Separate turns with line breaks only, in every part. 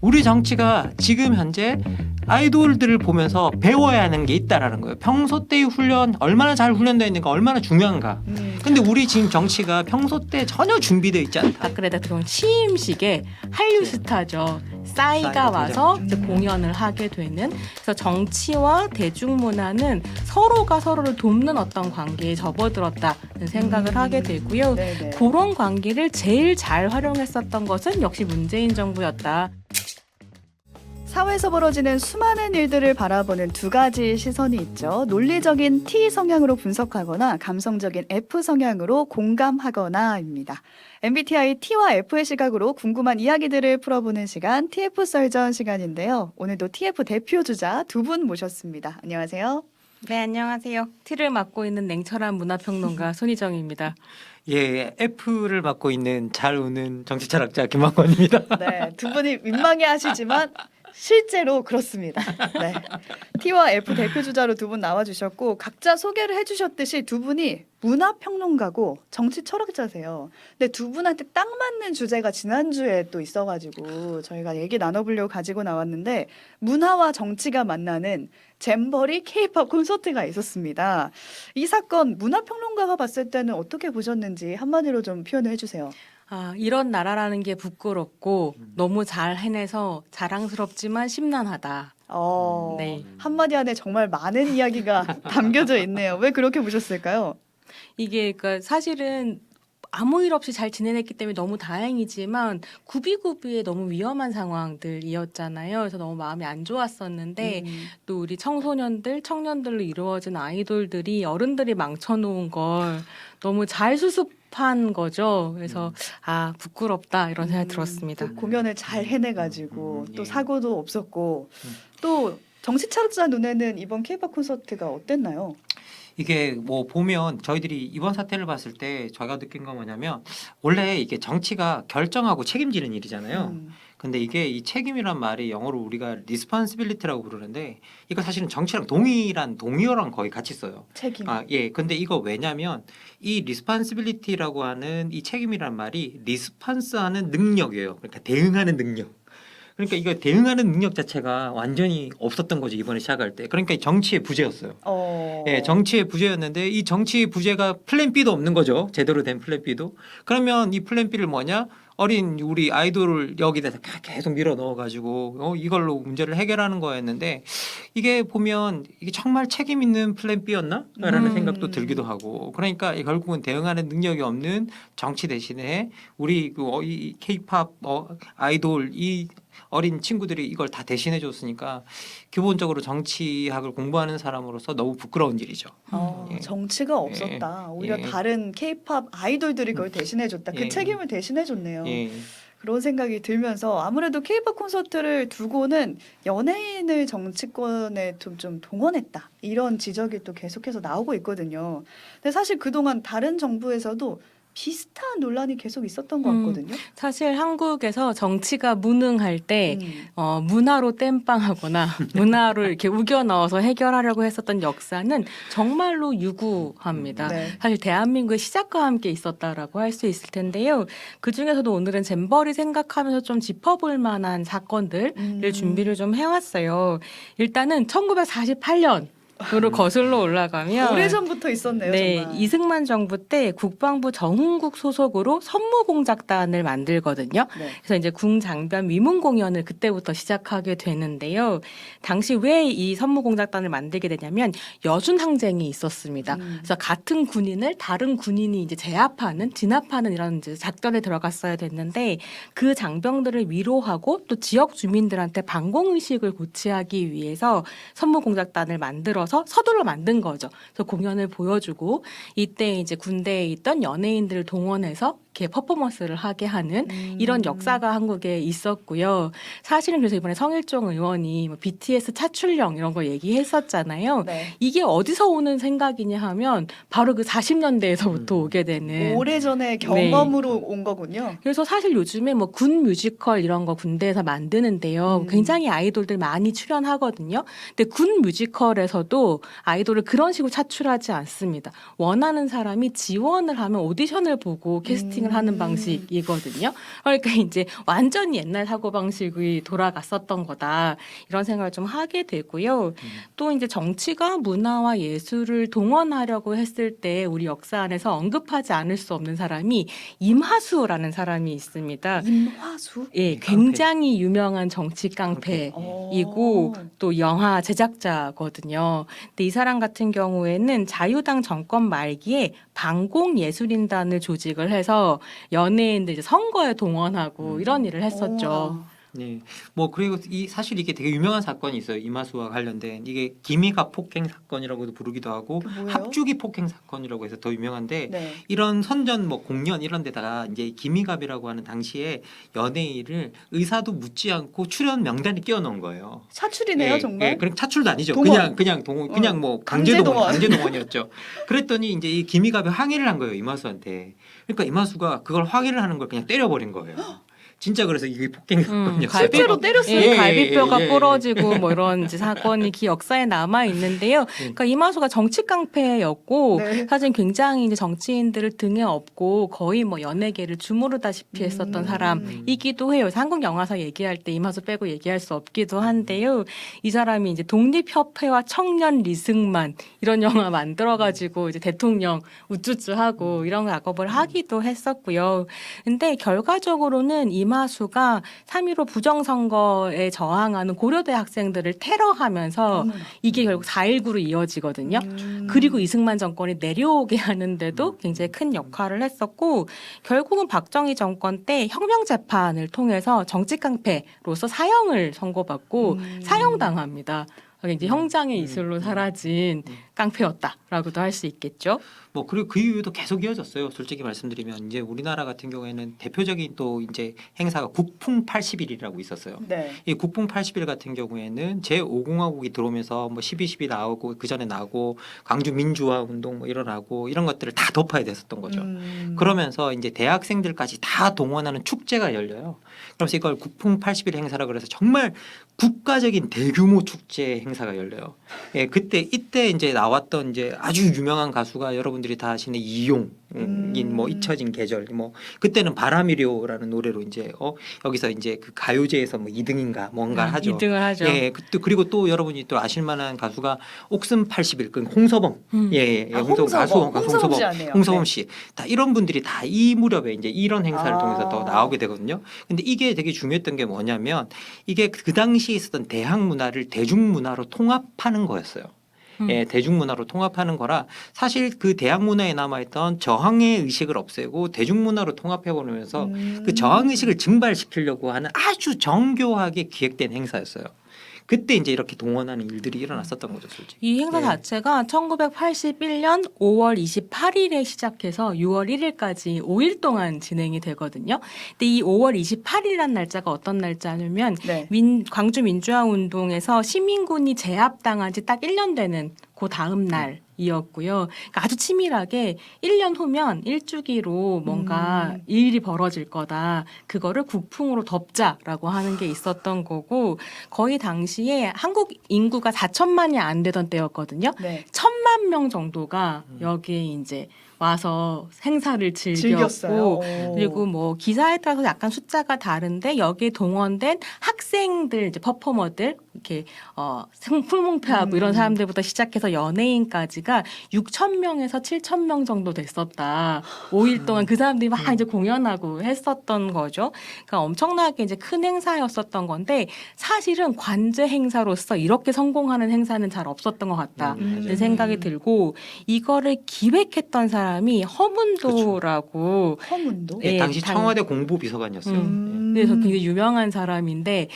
우리 정치가 지금 현재 아이돌들을 보면서 배워야 하는 게 있다라는 거예요. 평소 때의 훈련, 얼마나 잘 훈련되어 있는가, 얼마나 중요한가. 근데 우리 지금 정치가 평소 때 전혀 준비되어 있지 않다.
그래 보통 취임식에 한류 스타죠. 싸이가 와서 이제 공연을 하게 되는. 그래서 정치와 대중문화는 서로가 서로를 돕는 어떤 관계에 접어들었다는 생각을 하게 되고요.
네네.
그런 관계를 제일 잘 활용했었던 것은 역시 문재인 정부였다.
사회에서 벌어지는 수많은 일들을 바라보는 두 가지 시선이 있죠. 논리적인 T 성향으로 분석하거나 감성적인 F 성향으로 공감하거나입니다. MBTI T와 F의 시각으로 궁금한 이야기들을 풀어보는 시간 TF 썰전 시간인데요. 오늘도 TF 대표 주자 두 분 모셨습니다. 안녕하세요.
네, 안녕하세요. T를 맡고 있는 냉철한 문화평론가 손희정입니다.
예, F를 맡고 있는 잘 우는 정치철학자 김만권입니다.
네, 두 분이 민망해 하시지만 실제로 그렇습니다. 네. T와 F 대표 주자로 두 분 나와주셨고 각자 소개를 해주셨듯이 두 분이 문화평론가고 정치 철학자세요. 근데 두 분한테 딱 맞는 주제가 지난주에 또 있어가지고 저희가 얘기 나눠보려고 가지고 나왔는데 문화와 정치가 만나는 잼버리 K-팝 콘서트가 있었습니다. 이 사건 문화평론가가 봤을 때는 어떻게 보셨는지 한마디로 좀 표현을 해주세요.
이런 나라라는 게 부끄럽고 너무 잘 해내서 자랑스럽지만 심란하다. 네.
한마디 안에 정말 많은 이야기가 담겨져 있네요. 왜 그렇게 보셨을까요?
이게 그러니까 사실은 아무 일 없이 잘 지내냈기 때문에 너무 다행이지만 구비구비에 너무 위험한 상황들이었잖아요. 그래서 너무 마음이 안 좋았었는데 또 우리 청소년들, 청년들로 이루어진 아이돌들이 어른들이 망쳐놓은 걸 너무 잘 수습한 거죠. 그래서 부끄럽다 이런 생각이 들었습니다.
그 공연을 잘 해내가지고 또
예.
사고도 없었고 또 정치 철학자 눈에는 이번 K-팝 콘서트가 어땠나요?
이게 뭐 보면 저희들이 이번 사태를 봤을 때 저희가 느낀 건 뭐냐면 원래 이게 정치가 결정하고 책임지는 일이잖아요. 근데 이게 이 책임이란 말이 영어로 우리가 responsibility라고 부르는데 이거 사실은 정치랑 동일한 동의어랑 거의 같이 써요.
책임.
예. 근데 이거 왜냐면 이 responsibility라고 하는 이 책임이란 말이 response하는 능력이에요. 그러니까 대응하는 능력. 그러니까 이거 대응하는 능력 자체가 완전히 없었던 거죠, 이번에 시작할 때. 그러니까 정치의 부재였어요. 예, 정치의 부재였는데 이 정치의 부재가 플랜 B도 없는 거죠. 제대로 된 플랜 B도. 그러면 이 플랜 B를 뭐냐? 어린 우리 아이돌을 여기다 계속 밀어 넣어가지고 이걸로 문제를 해결하는 거였는데 이게 보면 이게 정말 책임 있는 플랜 B였나? 라는 생각도 들기도 하고 그러니까 결국은 대응하는 능력이 없는 정치 대신에 우리 이 K-팝 아이돌 이 어린 친구들이 이걸 다 대신해 줬으니까 기본적으로 정치학을 공부하는 사람으로서 너무 부끄러운 일이죠. 예.
정치가 없었다. 오히려
예.
다른 K-팝 아이돌들이 그걸 대신해줬다. 그
예.
책임을 대신해줬네요.
예.
그런 생각이 들면서 아무래도 K-팝 콘서트를 두고는 연예인을 정치권에 좀 동원했다. 이런 지적이 또 계속해서 나오고 있거든요. 근데 사실 그동안 다른 정부에서도 비슷한 논란이 계속 있었던 것 같거든요.
사실 한국에서 정치가 무능할 때 문화로 땜빵하거나 문화로 이렇게 우겨 넣어서 해결하려고 했었던 역사는 정말로 유구합니다.
네.
사실 대한민국의 시작과 함께 있었다라고 할 수 있을 텐데요. 그 중에서도 오늘은 잼버리 생각하면서 좀 짚어볼 만한 사건들을 준비를 좀 해왔어요. 일단은 1948년 으로 거슬러 올라가면
오래전부터 있었네요.
네,
정말.
이승만 정부 때 국방부 정훈국 소속으로 선무공작단을 만들거든요.
네.
그래서 이제 궁장변 위문 공연을 그때부터 시작하게 되는데요. 당시 왜 이 선무공작단을 만들게 되냐면 여순 항쟁이 있었습니다. 그래서 같은 군인을 다른 군인이 이제 제압하는 진압하는 이런 이제 작전에 들어갔어야 됐는데 그 장병들을 위로하고 또 지역 주민들한테 반공 의식을 고취하기 위해서 선무공작단을 만들어서 서둘러 만든 거죠. 그래서 공연을 보여주고 이때 이제 군대에 있던 연예인들을 동원해서 이렇게 퍼포먼스를 하게 하는 이런 역사가 한국에 있었고요. 사실은 그래서 이번에 성일종 의원이 뭐 BTS 차출령 이런 거 얘기했었잖아요.
네.
이게 어디서 오는 생각이냐 하면 바로 그 40년대에서부터 오게 되는
오래전의 경험으로 온 거군요.
그래서 사실 요즘에 뭐 군 뮤지컬 이런 거 군대에서 만드는데요. 굉장히 아이돌들 많이 출연하거든요. 근데 군 뮤지컬에서도 아이돌을 그런 식으로 차출하지 않습니다. 원하는 사람이 지원을 하면 오디션을 보고 캐스팅 마케팅을 하는 방식이거든요. 그러니까 이제 완전히 옛날 사고 방식이 돌아갔었던 거다 이런 생각을 좀 하게 되고요. 또 이제 정치가 문화와 예술을 동원하려고 했을 때 우리 역사 안에서 언급하지 않을 수 없는 사람이 임하수라는 사람이 있습니다.
임화수?
예,
깡패.
굉장히 유명한 정치 깡패. 이고 또 영화 제작자거든요. 근데 이 사람 같은 경우에는 자유당 정권 말기에 반공예술인단을 조직을 해서 연예인들 이제 선거에 동원하고 이런 일을 했었죠.
네. 뭐 그리고 이 사실 이게 되게 유명한 사건이 있어요. 이마수와 관련된 이게 기미가 폭행 사건이라고도 부르기도 하고
그 뭐예요?
합주기 폭행 사건이라고 해서 더 유명한데
네.
이런 선전 뭐 공연 이런 데다가 이제 기미갑이라고 하는 당시에 연예인을 의사도 묻지 않고 출연 명단에 끼워 넣은 거예요.
사출이네요,
예,
정말.
예, 그럼 차출도 아니죠.
동원.
그냥 뭐
강제
강제
동원.
동원이었죠. 그랬더니 이제 이 기미갑이 항의를 한 거예요, 이마수한테. 그러니까 이마수가 그걸 항의를 하는 걸 그냥 때려버린 거예요. 진짜 그래서 이게 폭행 사건이었어요.
실제로 때렸어요.
예,
예,
갈비뼈가
예, 예.
부러지고 뭐 이런 이제 사건이 역사에 남아 있는데요. 그러니까 이마수가 정치 깡패였고
네.
사실 굉장히 이제 정치인들을 등에 업고 거의 뭐 연예계를 주무르다시피 했었던 사람이기도 해요. 그래서 한국 영화사 얘기할 때 이마수 빼고 얘기할 수 없기도 한데요. 이 사람이 이제 독립협회와 청년 리승만 이런 영화 만들어가지고 이제 대통령 우쭈쭈하고 이런 작업을 하기도 했었고요. 근데 결과적으로는 이마수가 3.15 부정선거에 저항하는 고려대 학생들을 테러하면서 이게 결국 4.19로 이어지거든요. 그리고 이승만 정권이 내려오게 하는데도 굉장히 큰 역할을 했었고 결국은 박정희 정권 때 혁명재판을 통해서 정치깡패로서 사형을 선고받고 사형당합니다. 이제 형장의 이슬로 사라진 깡패였다라고도 할 수 있겠죠.
뭐 그리고 그 이후에도 계속 이어졌어요. 솔직히 말씀드리면 이제 우리나라 같은 경우에는 대표적인 또 이제 행사가 국풍 80일이라고 있었어요.
네.
이 국풍 80일 같은 경우에는 제5공화국이 들어오면서 뭐 12.12 나오고 그 전에 나고 광주 민주화 운동 뭐 일어나고 이런 것들을 다 덮어야 됐었던 거죠. 그러면서 이제 대학생들까지 다 동원하는 축제가 열려요. 그래서 이걸 국풍 80일 행사라 그래서 정말 국가적인 대규모 축제 행사가 열려요. 예, 이때 이제 나왔던 이제 아주 유명한 가수가 여러분들이 다 아시는 이용인 뭐 잊혀진 계절 뭐 그때는 바람이려라는 노래로 이제 여기서 이제 그 가요제에서 뭐 2등인가 뭔가 하죠.
2등을 하죠.
예, 그리고 또 여러분이 또 아실 만한 가수가 옥슨 80일 그 홍서범. 예,
홍서범 씨 아니에요?
홍서범
네.
씨. 다 이런 분들이 다 이 무렵에 이제 이런 행사를 통해서 더
아.
나오게 되거든요. 근데 이게 되게 중요했던 게 뭐냐면 이게 그 당시에 있었던 대학 문화를 대중문화로 통합하는 거였어요. 예, 대중문화로 통합하는 거라 사실 그 대학 문화에 남아있던 저항의 의식을 없애고 대중문화로 통합해버리면서 그 저항 의식을 증발시키려고 하는 아주 정교하게 기획된 행사였어요. 그때 이제 이렇게 동원하는 일들이 일어났었던 거죠, 솔직히.
이 행사
예.
자체가 1981년 5월 28일에 시작해서 6월 1일까지 5일 동안 진행이 되거든요. 근데 이 5월 28일이라는 날짜가 어떤 날짜냐면
네.
광주 민주화 운동에서 시민군이 제압당한 지 딱 1년 되는 그 다음 날이었고요. 그러니까 아주 치밀하게 1년 후면 일주기로 뭔가 일이 벌어질 거다. 그거를 국풍으로 덮자라고 하는 게 있었던 거고 거의 당시에 한국 인구가 4천만이 안 되던 때였거든요.
네.
1,000만 명 정도가 여기에 이제 와서 행사를
즐겼어요.
즐겼고 그리고 뭐 기사에 따라서 약간 숫자가 다른데 여기에 동원된 학생들 이제 퍼포머들 이렇게 풍문패하고 이런 사람들부터 시작해서 연예인까지가 6천 명에서 7천 명 정도 됐었다. 5일 동안 그 사람들이 막 이제 공연하고 했었던 거죠. 그러니까 엄청나게 이제 큰 행사였었던 건데 사실은 관제 행사로서 이렇게 성공하는 행사는 잘 없었던 것 같다. 는 생각이 들고 이거를 기획했던 사람이 허문도라고
허문도?
예,
예,
당시 청와대 공보비서관이었어요.
그래서 굉장히 유명한 사람인데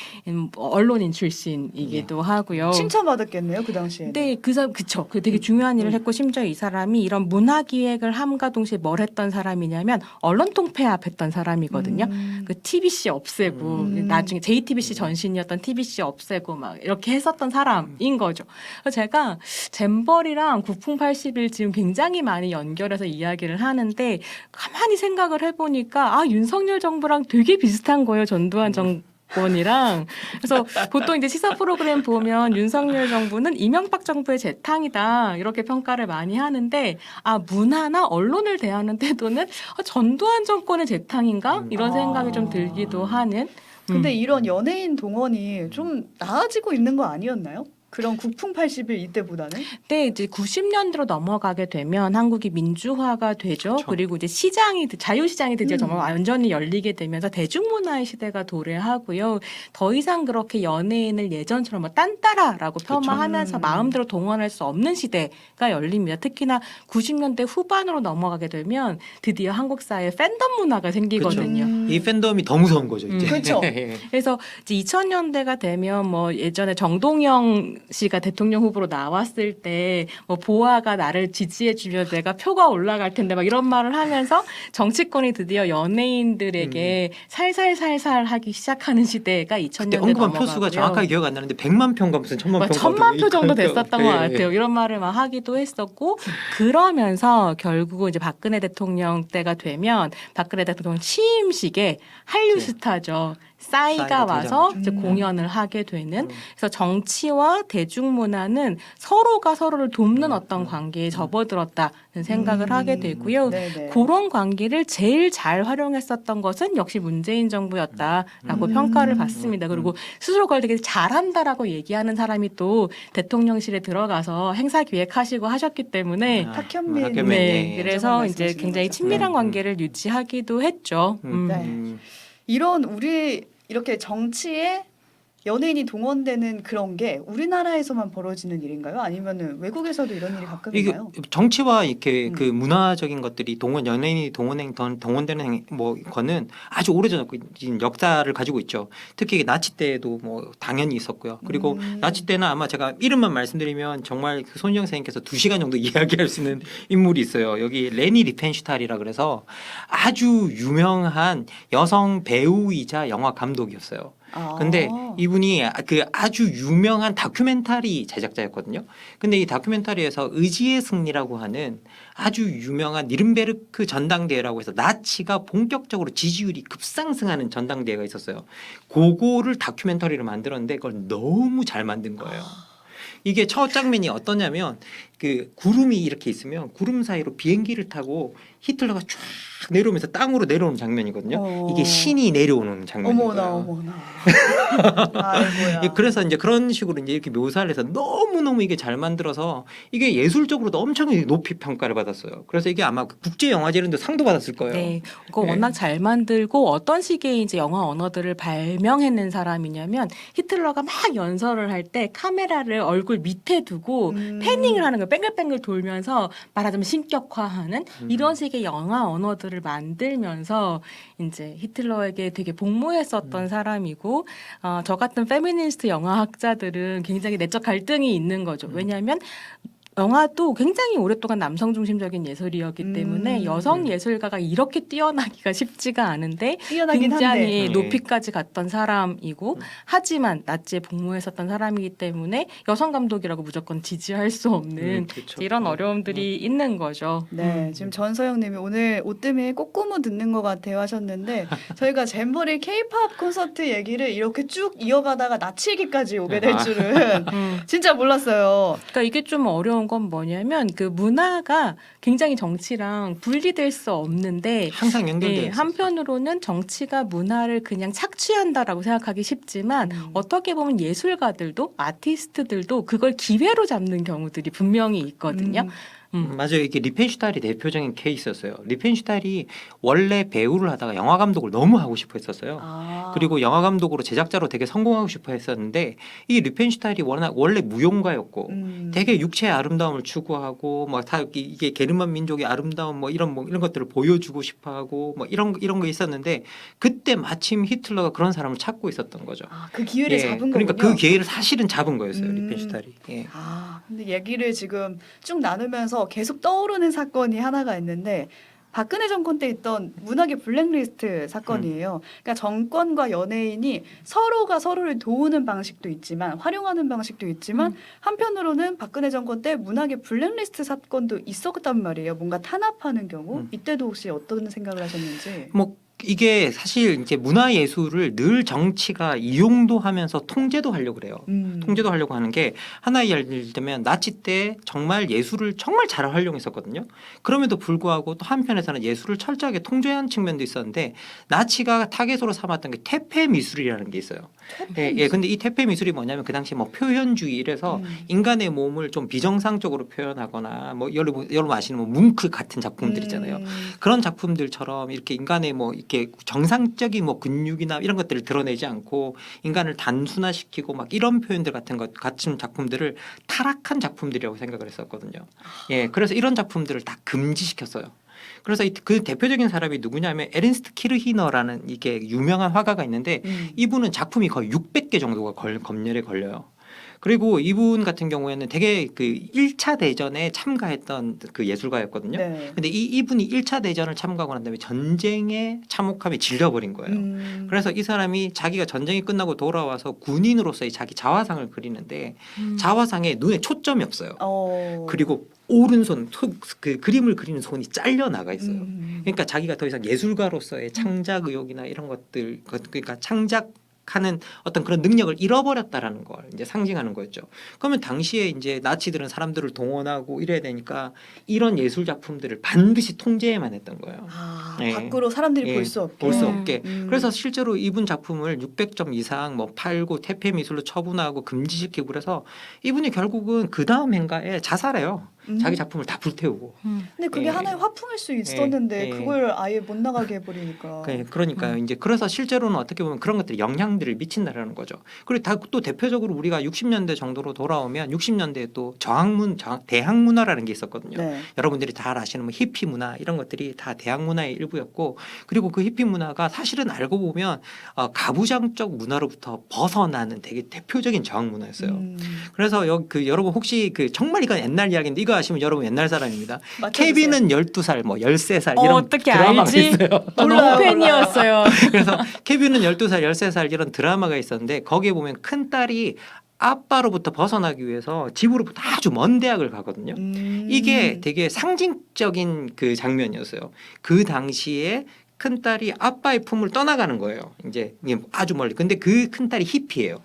언론인 출신이기도 하고요.
칭찬받았겠네요, 그 당시에.
근데 그 사람 그쵸. 그 되게 중요한 일을 했고 심지어 이 사람이 이런 문화 기획을 함과 동시에 뭘 했던 사람이냐면 언론통 폐합했던 사람이거든요. 그 TBC 없애고 나중에 JTBC 전신이었던 TBC 없애고 막 이렇게 했었던 사람인 거죠. 그래서 제가 잼버리랑 국풍 80일 지금 굉장히 많이 연결해서 이야기를 하는데 가만히 생각을 해보니까 윤석열 정부랑 되게 비슷한 거예요. 전두환 정치권이랑 그래서 보통 이제 시사 프로그램 보면 윤석열 정부는 이명박 정부의 재탕이다 이렇게 평가를 많이 하는데 문화나 언론을 대하는 태도는 전두환 정권의 재탕인가 이런 생각이 좀 들기도 하는.
근데 이런 연예인 동원이 좀 나아지고 있는 거 아니었나요? 그런 국풍 80일 이때보다는?
근데 이제 90년대로 넘어가게 되면 한국이 민주화가 되죠.
그쵸.
그리고 이제 자유시장이 드디어 정말 완전히 열리게 되면서 대중문화의 시대가 도래하고요. 더 이상 그렇게 연예인을 예전처럼 뭐 딴따라라고 폄하하면서 마음대로 동원할 수 없는 시대가 열립니다. 특히나 90년대 후반으로 넘어가게 되면 드디어 한국 사회에 팬덤 문화가 생기거든요.
이 팬덤이 더 무서운 거죠 이제.
그렇죠.
그래서 이제 2000년대가 되면 뭐 예전에 정동영 씨가 대통령 후보로 나왔을 때 뭐 보아가 나를 지지해주면 내가 표가 올라갈 텐데 막 이런 말을 하면서 정치권이 드디어 연예인들에게 살살살살 하기 시작하는 시대가 2000년대
그때 언급한
넘어가고요.
표수가 정확하게 기억 안 나는데 100만 표인가 무슨 1000만 표인가
1000만 표 정도 됐었던 것
예.
같아요. 이런 말을 막 하기도 했었고 그러면서 결국은 이제 박근혜 대통령 때가 되면 박근혜 대통령 취임식에 한류 스타죠. 싸이가
싸이가
와서
등장하죠.
이제 공연을 하게 되는 그래서 정치와 대중문화는 서로가 서로를 돕는 어떤 관계에 접어들었다는 생각을 하게 되고요.
네네.
그런 관계를 제일 잘 활용했었던 것은 역시 문재인 정부였다라고 평가를 받습니다. 그리고 스스로 그걸 되게 잘한다라고 얘기하는 사람이 또 대통령실에 들어가서 행사 기획하시고 하셨기 때문에
탁현민
탁현민,
네,
예.
그래서 이제
말씀하시는
굉장히
거죠.
친밀한 관계를 유지하기도 했죠.
이런 우리 이렇게 정치에 연예인이 동원되는 그런 게 우리나라에서만 벌어지는 일인가요? 아니면은 외국에서도 이런 일이 가끔
이게
있나요?
정치와 이렇게 그 문화적인 것들이 연예인이 동원되는 뭐 거는 아주 오래전 역사를 가지고 있죠. 특히 이게 나치 때도 뭐 당연히 있었고요. 그리고 나치 때는 아마 제가 이름만 말씀드리면 정말 그 손희정 선생님께서 2시간 정도 이야기할 수 있는 인물이 있어요. 여기 레니 리펜슈탈이라 그래서 아주 유명한 여성 배우이자 영화 감독이었어요. 근데 이분이 그 아주 유명한 다큐멘터리 제작자였거든요. 근데 이 다큐멘터리에서 의지의 승리라고 하는 아주 유명한 니른베르크 전당대회라고 해서 나치가 본격적으로 지지율이 급상승하는 전당대회가 있었어요. 그거를 다큐멘터리로 만들었는데 그걸 너무 잘 만든 거예요. 이게 첫 장면이 어떠냐면 그 구름이 이렇게 있으면 구름 사이로 비행기를 타고 히틀러가 쫙 내려오면서 땅으로 내려오는 장면이거든요. 이게 신이 내려오는 장면이에요.
어머나. 아이고야.
그래서 이제 그런 식으로 이제 이렇게 묘사를 해서 너무너무 이게 잘 만들어서 이게 예술적으로도 엄청 높이 평가를 받았어요. 그래서 이게 아마 국제 영화제 이런 데 상도 받았을 거예요.
네, 그거
네.
워낙 잘 만들고 어떤 식의 이제 영화 언어들을 발명해낸 사람이냐면 히틀러가 막 연설을 할 때 카메라를 얼굴 밑에 두고 패닝을 하는 거예요. 뱅글뱅글 돌면서 말하자면 신격화하는 이런 식의 영화 언어들을 만들면서 이제 히틀러에게 되게 복무했었던 사람이고 저 같은 페미니스트 영화학자들은 굉장히 내적 갈등이 있는 거죠. 왜냐하면 영화도 굉장히 오랫동안 남성 중심적인 예술이었기 때문에 여성 예술가가 이렇게 뛰어나기가 쉽지가 않은데
뛰어나긴
굉장히
한데.
높이까지 갔던 사람이고 하지만 나치에 복무했었던 사람이기 때문에 여성 감독이라고 무조건 지지할 수 없는
그렇죠.
이런 어려움들이 있는 거죠.
네, 지금 전서영님이 오늘 옷 때문에 꼬꼬무 듣는 것 같아요 하셨는데 저희가 잼버리 K-팝 콘서트 얘기를 이렇게 쭉 이어가다가 나치 얘기까지 오게 될 줄은 진짜 몰랐어요.
그러니까 이게 좀 어려운 건 뭐냐면 그 문화가 굉장히 정치랑 분리될 수 없는데
항상 연결되어 있어요.
한편으로는 정치가 문화를 그냥 착취한다라고 생각하기 쉽지만 어떻게 보면 예술가들도 아티스트들도 그걸 기회로 잡는 경우들이 분명히 있거든요.
맞아요. 이게 리펜슈탈이 대표적인 케이스였어요. 리펜슈탈이 원래 배우를 하다가 영화 감독을 너무 하고 싶어 했었어요. 그리고 영화 감독으로 제작자로 되게 성공하고 싶어 했었는데 이 리펜슈탈이 원래 무용가였고 되게 육체의 아름다움을 추구하고 뭐 다 이게 게르만 민족의 아름다움 뭐 이런 것들을 보여주고 싶어하고 뭐 이런 거 있었는데 그때 마침 히틀러가 그런 사람을 찾고 있었던 거죠.
그 기회를 잡은 거군요.
그러니까 그 기회를 사실은 잡은 거였어요. 리펜슈탈이. 예.
근데 얘기를 지금 쭉 나누면서 계속 떠오르는 사건이 하나가 있는데 박근혜 정권 때 있던 문학의 블랙리스트 사건이에요. 그러니까 정권과 연예인이 서로가 서로를 도우는 방식도 있지만 활용하는 방식도 있지만 한편으로는 박근혜 정권 때 문학의 블랙리스트 사건도 있었단 말이에요. 뭔가 탄압하는 경우 이때도 혹시 어떤 생각을 하셨는지?
뭐 이게 사실 이제 문화 예술을 늘 정치가 이용도 하면서 통제도 하려고 그래요. 통제도 하려고 하는 게 하나의 예를 들면 나치 때 정말 예술을 정말 잘 활용했었거든요. 그럼에도 불구하고 또 한편에서는 예술을 철저하게 통제한 측면도 있었는데 나치가 타겟으로 삼았던 게 퇴폐 미술이라는 게 있어요. 근데 이 퇴폐 미술이 뭐냐면 그 당시 뭐 표현주의 이래서 인간의 몸을 좀 비정상적으로 표현하거나 뭐 여러분 아시는 뭐 뭉크 같은 작품들 있잖아요. 그런 작품들처럼 이렇게 인간의 뭐 이렇게 정상적인 뭐 근육이나 이런 것들을 드러내지 않고 인간을 단순화시키고 막 이런 표현들 같은 것 같은 작품들을 타락한 작품들이라고 생각을 했었거든요. 그래서 이런 작품들을 다 금지시켰어요. 그래서 그 대표적인 사람이 누구냐면 에른스트 키르히너라는 이게 유명한 화가가 있는데 이분은 작품이 거의 600개 정도가 검열에 걸려요. 그리고 이분 같은 경우에는 되게 그 1차 대전에 참가했던 그 예술가였거든요.
네.
근데 이분이 1차 대전을 참가하고 난 다음에 전쟁에 참혹함에 질려버린 거예요. 그래서 이 사람이 자기가 전쟁이 끝나고 돌아와서 군인으로서의 자기 자화상을 그리는데 자화상에 눈에 초점이 없어요. 그리고 오른손 그 그림을 그리는 손이 잘려 나가 있어요. 그러니까 자기가 더 이상 예술가로서의 창작 의욕이나 이런 것들 그러니까 창작하는 어떤 그런 능력을 잃어버렸다라는 걸 이제 상징하는 거였죠. 그러면 당시에 이제 나치들은 사람들을 동원하고 이래야 되니까 이런 예술 작품들을 반드시 통제해만 했던 거예요.
밖으로 사람들이 볼 수 없게.
볼 수 없게. 그래서 실제로 이분 작품을 600점 이상 뭐 팔고 퇴폐 미술로 처분하고 금지시키고 그래서 이분이 결국은 그 다음 행가에 자살해요. 자기 작품을 다 불태우고.
근데 그게 하나의 화풍일 수 있었는데 그걸 아예 못 나가게 해버리니까.
그러니까요. 이제 그래서 실제로는 어떻게 보면 그런 것들이 영향들을 미친다라는 거죠. 그리고 또 대표적으로 우리가 60년대 정도로 돌아오면 60년대에 또 대항 문화라는 게 있었거든요.
네.
여러분들이 잘 아시는 뭐 히피 문화 이런 것들이 다 대항 문화의 일부였고 그리고 그 히피 문화가 사실은 알고 보면 가부장적 문화로부터 벗어나는 되게 대표적인 저항 문화였어요. 그래서 여러분 혹시 정말 이건 옛날 이야기인데 이거 아시면 여러분 옛날 사람입니다.
맞춰주세요.
케빈은 12살 뭐 13살 이런
어떻게
드라마가
알지?
있어요.
너무 팬이었어요.
그래서 케빈은 12살 13살 이런 드라마가 있었는데 거기에 보면 큰딸이 아빠로부터 벗어나기 위해서 집으로부터 아주 먼 대학을 가거든요. 이게 되게 상징적인 그 장면이었어요. 그 당시에 큰딸이 아빠의 품을 떠나가는 거예요. 이제 아주 멀리. 근데 그 큰딸이 히피예요.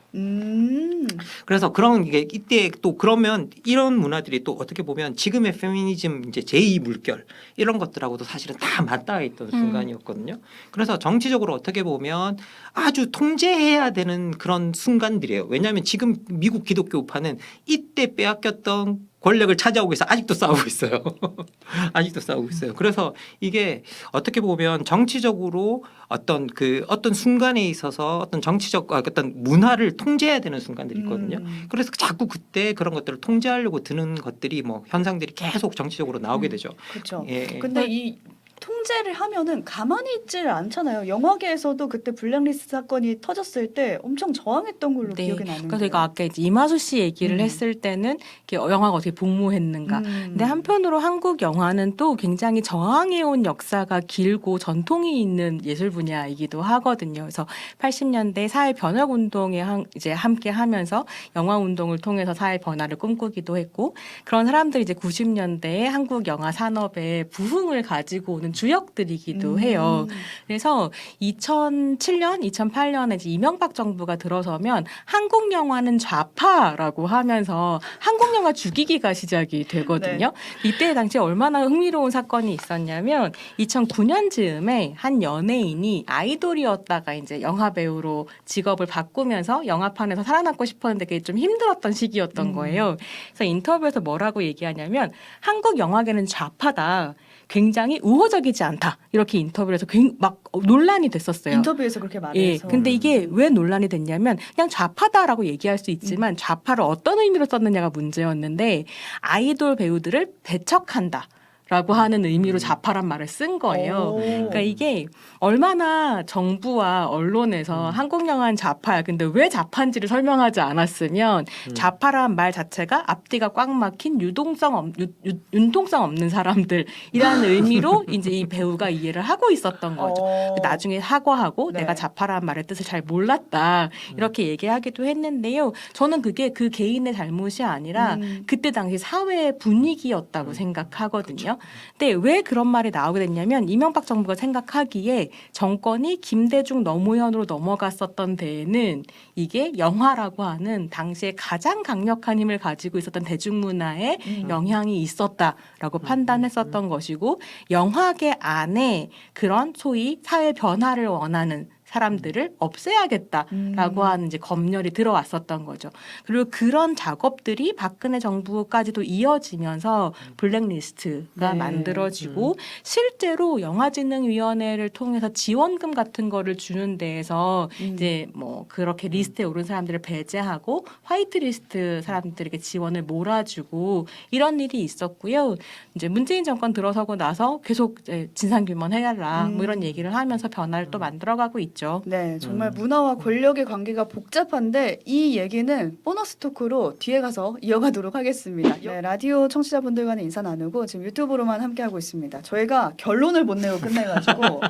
그래서 그런 게 이때 또 그러면 이런 문화들이 또 어떻게 보면 지금의 페미니즘 이제 제2 물결 이런 것들하고도 사실은 다 맞닿아 있던 순간이었거든요. 그래서 정치적으로 어떻게 보면 아주 통제해야 되는 그런 순간들이에요. 왜냐하면 지금 미국 기독교파는 이때 빼앗겼던 권력을 차지하고 있어 아직도 싸우고 있어요. 아직도 싸우고 있어요. 그래서 이게 어떻게 보면 정치적으로 어떤 순간에 있어서 어떤 정치적 어떤 문화를 통제해야 되는 순간들이 있거든요. 그래서 자꾸 그때 그런 것들을 통제하려고 드는 것들이 뭐 현상들이 계속 정치적으로 나오게 되죠.
그렇죠.
예.
근데 이 통제를 하면은 가만히 있질 않잖아요. 영화계에서도 그때 블랙리스트 사건이 터졌을 때 엄청 저항했던 걸로 기억이 나는데.
그래서 제가 아까 이제 이마수 씨 얘기를 했을 때는 이렇게 영화가 어떻게 복무했는가. 근데 한편으로 한국 영화는 또 굉장히 저항해온 역사가 길고 전통이 있는 예술 분야이기도 하거든요. 그래서 80년대 사회 변혁 운동에 이제 함께 하면서 영화 운동을 통해서 사회 변화를 꿈꾸기도 했고 그런 사람들이 이제 90년대에 한국 영화 산업의 부흥을 가지고 오는 주역들이기도 해요. 그래서 2007년, 2008년에 이제 이명박 정부가 들어서면 한국 영화는 좌파라고 하면서 한국 영화 죽이기가 시작이 되거든요. 이때 당시에 얼마나 흥미로운 사건이 있었냐면 2009년 즈음에 한 연예인이 아이돌이었다가 이제 영화 배우로 직업을 바꾸면서 영화판에서 살아남고 싶었는데 그게 좀 힘들었던 시기였던 거예요. 그래서 인터뷰에서 뭐라고 얘기하냐면 한국 영화계는 좌파다. 굉장히 우호적이지 않다. 이렇게 인터뷰를 해서 막 논란이 됐었어요.
인터뷰에서 그렇게 말해서.
근데 이게 왜 논란이 됐냐면 그냥 좌파다라고 얘기할 수 있지만 좌파를 어떤 의미로 썼느냐가 문제였는데 아이돌 배우들을 배척한다. 라고 하는 의미로 좌파란 말을 쓴 거예요. 그러니까 이게 얼마나 정부와 언론에서 한국 영화는 좌파야. 근데 왜 좌파인지를 설명하지 않았으면 좌파란 말 자체가 앞뒤가 꽉 막힌 융통성 없는 사람들이라는 의미로 이제 이 배우가 이해를 하고 있었던 거죠. 나중에 사과하고 내가 좌파란 말의 뜻을 잘 몰랐다. 이렇게 얘기하기도 했는데요. 저는 그게 그 개인의 잘못이 아니라 그때 당시 사회의 분위기였다고 생각하거든요. 근데 왜 그런 말이 나오게 됐냐면 이명박 정부가 생각하기에 정권이 김대중 노무현으로 넘어갔었던 데에는 이게 영화라고 하는 당시에 가장 강력한 힘을 가지고 있었던 대중문화에 영향이 있었다라고 판단했었던 것이고 영화계 안에 그런 소위 사회 변화를 원하는 사람들을 없애야겠다라고 하는 이제 검열이 들어왔었던 거죠. 그리고 그런 작업들이 박근혜 정부까지도 이어지면서 블랙리스트가
네.
만들어지고 실제로 영화진흥위원회를 통해서 지원금 같은 거를 주는 데에서 이제 뭐 그렇게 리스트에 오른 사람들을 배제하고 화이트리스트 사람들에게 지원을 몰아주고 이런 일이 있었고요. 이제 문재인 정권 들어서고 나서 계속 이제 진상규명 해달라 뭐 이런 얘기를 하면서 변화를 또 만들어가고 있죠.
네, 정말 문화와 권력의 관계가 복잡한데 이 얘기는 보너스 토크로 뒤에 가서 이어가도록 하겠습니다. 네, 라디오 청취자분들과는 인사 나누고 지금 유튜브로만 함께하고 있습니다. 저희가 결론을 못 내고 끝내가지고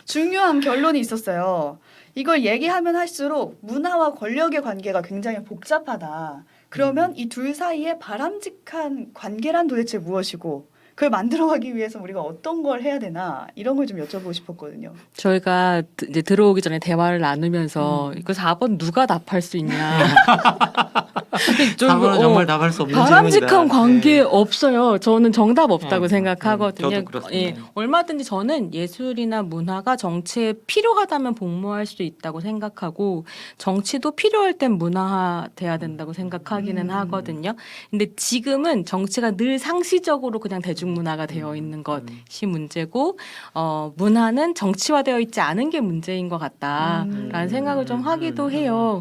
중요한 결론이 있었어요. 이걸 얘기하면 할수록 문화와 권력의 관계가 굉장히 복잡하다. 그러면 이 둘 사이에 바람직한 관계란 도대체 무엇이고 그걸 만들어가기 위해서 우리가 어떤 걸 해야 되나 이런 걸 좀 여쭤보고 싶었거든요.
저희가 이제 들어오기 전에 대화를 나누면서 이거 4번 누가 답할 수 있냐. 근데 좀
4번은 정말 답할 수 없는
바람직한
질문이다.
관계
네.
없어요. 저는 정답 없다고 생각하거든요.
저도 그렇습니다.
예, 얼마든지 저는 예술이나 문화가 정치에 필요하다면 복무할 수 있다고 생각하고 정치도 필요할 땐 문화화돼야 된다고 생각하기는 하거든요. 근데 지금은 정치가 늘 상시적으로 그냥 대중문화가 되어 있는 것이 문제고 문화는 정치화되어 있지 않은 게 문제인 것 같다라는 생각을 좀 하기도 해요.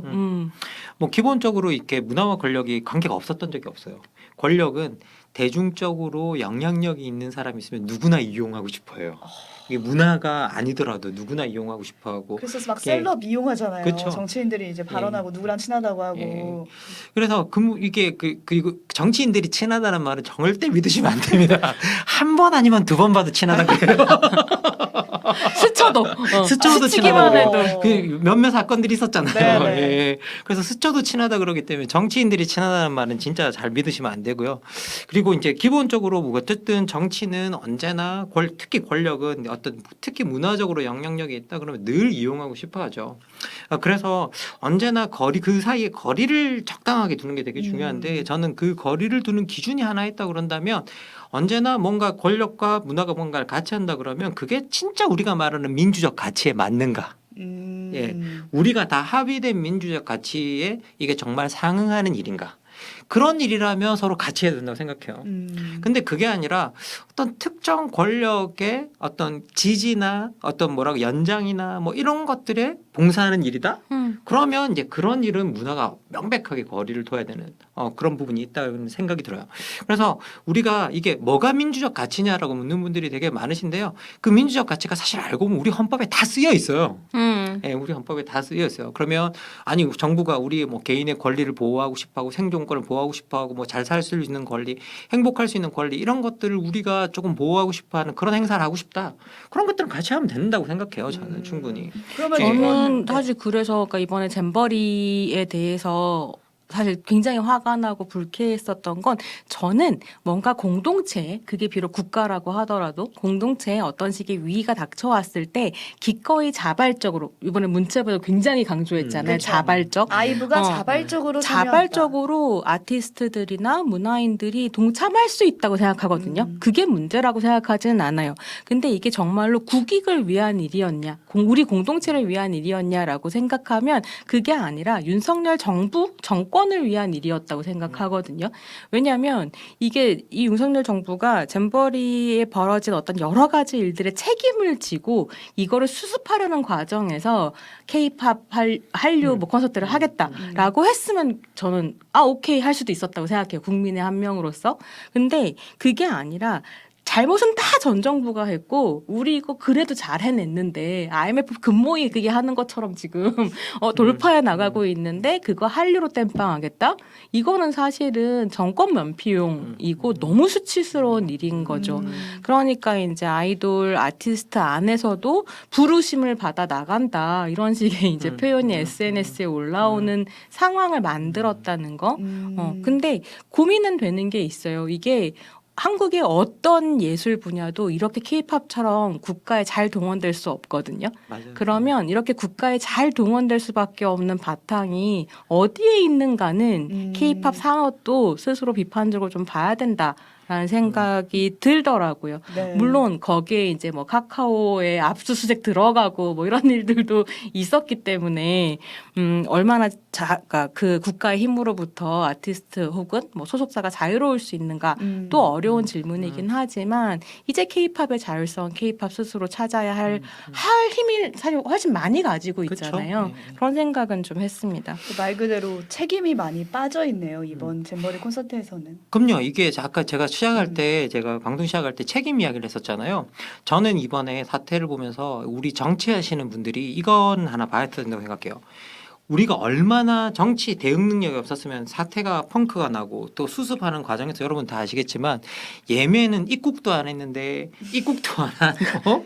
뭐 기본적으로 이렇게 문화와 권력이 관계가 없었던 적이 없어요. 권력은 대중적으로 영향력이 있는 사람이 있으면 누구나 이용하고 싶어요. 이게 문화가 아니더라도 누구나 이용하고 싶어하고.
그래서 막
예.
셀럽 이용하잖아요.
그쵸.
정치인들이 이제 발언하고 누구랑 친하다고 하고.
그래서 이게 그리고 정치인들이 친하다는 말은 절대 믿으시면 안 됩니다. 한 번 아니면 두 번 봐도 친하다 그래요.
스쳐도
스쳐도
스치기만
친하다고.
해도
그 몇몇 사건들이 있었잖아요.
네네.
예. 그래서 스쳐도 친하다 그러기 때문에 정치인들이 친하다는 말은 진짜 잘 믿으시면 안 되고요. 그리고 이제 기본적으로 뭐 어쨌든 정치는 언제나 특히 권력은 어떤 특히 문화적으로 영향력이 있다 그러면 늘 이용하고 싶어하죠. 그래서 언제나 그 사이에 거리를 적당하게 두는 게 되게 중요한데 저는 그 거리를 두는 기준이 하나 있다 그런다면 언제나 뭔가 권력과 문화가 뭔가를 같이 한다 그러면 그게 진짜 우리가 말하는 민주적 가치에 맞는가? 예, 우리가 다 합의된 민주적 가치에 이게 정말 상응하는 일인가? 그런 일이라면 서로 같이 해야 된다고 생각해요. 근데 그게 아니라 어떤 특정 권력의 어떤 지지나 어떤 뭐라고 연장이나 뭐 이런 것들에 봉사하는 일이다? 그러면 이제 그런 일은 문화가 명백하게 거리를 둬야 되는 그런 부분이 있다는 생각이 들어요. 그래서 우리가 이게 뭐가 민주적 가치냐라고 묻는 분들이 되게 많으신데요. 그 민주적 가치가 사실 알고 보면 우리 헌법에 다 쓰여 있어요. 예, 우리 헌법에 다 쓰여 있어요. 그러면 아니 정부가 우리 뭐 개인의 권리를 보호하고 싶어하고 생존권을 보호하고 싶어하고 뭐 잘 살 수 있는 권리, 행복할 수 있는 권리 이런 것들을 우리가 조금 보호하고 싶어하는 그런 행사를 하고 싶다. 그런 것들은 같이 하면 된다고 생각해요. 저는 충분히.
그러면
저는 사실 그래서 그러니까 이번에 잼버리에 대해서 사실 굉장히 화가 나고 불쾌했었던 건 저는 뭔가 공동체 그게 비록 국가라고 하더라도 공동체에 어떤 식의 위기가 닥쳐왔을 때 기꺼이 자발적으로 이번에 문체부도 굉장히 강조했잖아요.
그쵸.
자발적.
아이브가 자발적으로
자발적으로 아티스트들이나 문화인들이 동참할 수 있다고 생각하거든요. 그게 문제라고 생각하지는 않아요. 근데 이게 정말로 국익을 위한 일이었냐, 우리 공동체를 위한 일이었냐라고 생각하면 그게 아니라 윤석열 정권을 위한 일이었다고 생각하거든요. 왜냐하면 이게 이 윤석열 정부가 잼버리에 벌어진 어떤 여러 가지 일들의 책임을 지고 이거를 수습하려는 과정에서 K-팝 한류 뭐 콘서트를 하겠다라고 했으면 저는 오케이 할 수도 있었다고 생각해요. 국민의 한 명으로서. 근데 그게 아니라 잘못은 다 전 정부가 했고 우리 이거 그래도 잘 해냈는데 IMF 금모이 그게 하는 것처럼 지금 돌파해 나가고 있는데 그거 한류로 땜빵하겠다? 이거는 사실은 정권 면피용이고 너무 수치스러운 일인 거죠. 그러니까 이제 아이돌 아티스트 안에서도 부르심을 받아 나간다 이런 식의 이제 표현이 SNS에 올라오는 상황을 만들었다는 거. 근데 고민은 되는 게 있어요. 이게 한국의 어떤 예술 분야도 이렇게 케이팝처럼 국가에 잘 동원될 수 없거든요.
맞아요.
그러면 이렇게 국가에 잘 동원될 수밖에 없는 바탕이 어디에 있는가는 케이팝 산업도 스스로 비판적으로 좀 봐야 된다라는 생각이 들더라고요.
네.
물론 거기에 이제 뭐 카카오에 압수수색 들어가고 뭐 이런 일들도 있었기 때문에 얼마나 그러니까 그 국가의 힘으로부터 아티스트 혹은 뭐 소속사가 자유로울 수 있는가 또 어려운 질문이긴 하지만 이제 케이팝의 자율성, 케이팝 스스로 찾아야 할 힘이 사실 훨씬 많이 가지고
그쵸?
있잖아요.
네.
그런 생각은 좀 했습니다.
말 그대로 책임이 많이 빠져 있네요. 이번 잼버리 콘서트에서는.
그럼요. 이게 아까 제가 시작할 때 제가 방송 시작할 때 책임 이야기를 했었잖아요. 저는 이번에 사태를 보면서 우리 정치하시는 분들이 이건 하나 봐야 된다고 생각해요. 우리가 얼마나 정치 대응 능력이 없었으면 사태가 펑크가 나고 또 수습하는 과정에서 여러분 다 아시겠지만 예매는 입국도 안 했는데 입국도 안 하고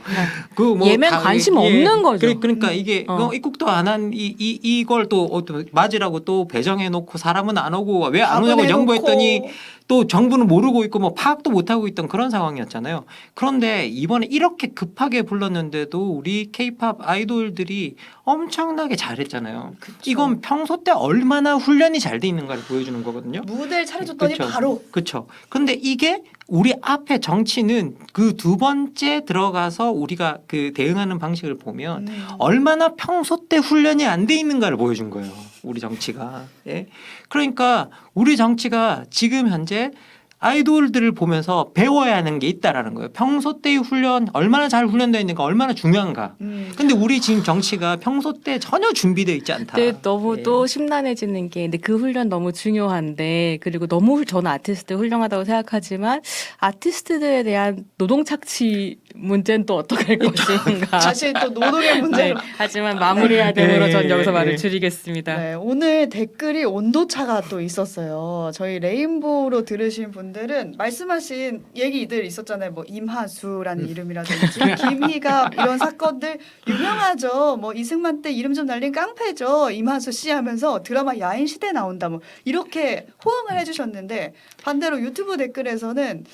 그뭐
예매 관심 없는 거죠.
그러니까 이게 입국도 안 한 이걸 또 맞으라고 또 배정해 놓고 사람은 안 오고 왜 안 오냐고 정부했더니 또 정부는 모르고 있고 뭐 파악도 못 하고 있던 그런 상황이었잖아요. 그런데 이번에 이렇게 급하게 불렀는데도 우리 케이팝 아이돌들이 엄청나게 잘했잖아요.
그쵸.
이건 평소 때 얼마나 훈련이 잘 돼 있는가를 보여주는 거거든요.
무대를 차려줬더니
그쵸.
바로.
그렇죠. 근데 이게 우리 앞에 정치는 그 두 번째 들어가서 우리가 그 대응하는 방식을 보면 얼마나 평소 때 훈련이 안 돼 있는가를 보여준 거예요. 우리 정치가. 예? 그러니까 우리 정치가 지금 현재 아이돌들을 보면서 배워야 하는 게 있다라는 거예요. 평소 때의 훈련 얼마나 잘 훈련되어 있는가 얼마나 중요한가. 근데 우리 지금 정치가 평소 때 전혀 준비되어 있지 않다.
근데 너무
예.
또 심란해지는 게 근데 그 훈련 너무 중요한데 그리고 너무 저는 아티스트 훌륭하다고 생각하지만 아티스트들에 대한 노동 착취 문제는 또 어떻게 할 것인가.
사실 또 노동의 문제로.
네, 하지만 마무리해야 되므로
네,
전 여기서
네.
말을 줄이겠습니다.
네, 오늘 댓글이 온도차가 또 있었어요. 저희 레인보우로 들으신 분들은 말씀하신 얘기들 있었잖아요. 뭐 임하수라는 이름이라든지 김희갑 이런 사건들 유명하죠. 뭐 이승만 때 이름 좀 날린 깡패죠. 임하수 씨 하면서 드라마 야인 시대 나온다. 뭐 이렇게 호응을 해주셨는데 반대로 유튜브 댓글에서는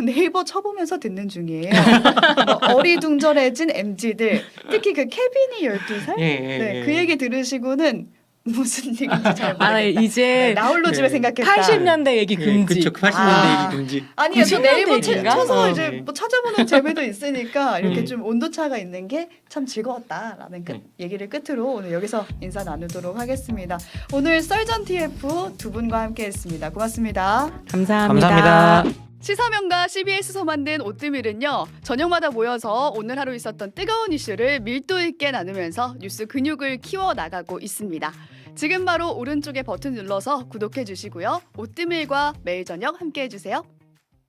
네이버 쳐보면서 듣는 중이에요. 뭐 어리둥절해진 MZ들 특히 그 케빈이 12살 네, 그 얘기 들으시고는 무슨 얘기인지 잘 모르겠다.
아 이제
나홀로 집에
네.
생각했다.
80년대 얘기 금지.
그렇죠. 80년대
아.
얘기 금지.
아니요, 저 네이버
90년대 얘기인가?
쳐서
어,
이제
네.
뭐 찾아보는 재미도 있으니까 이렇게
음.
좀 온도차가 있는 게 참 즐거웠다라는 얘기를 끝으로 오늘 여기서 인사 나누도록 하겠습니다. 오늘 썰전 TF 두 분과 함께했습니다. 고맙습니다.
감사합니다.
감사합니다.
시사명가 CBS에서 만든 오뜨밀은요 저녁마다 모여서 오늘 하루 있었던 뜨거운 이슈를 밀도 있게 나누면서 뉴스 근육을 키워 나가고 있습니다. 지금 바로 오른쪽에 버튼 눌러서 구독해 주시고요. 오뜨밀과 매일 저녁 함께 해주세요.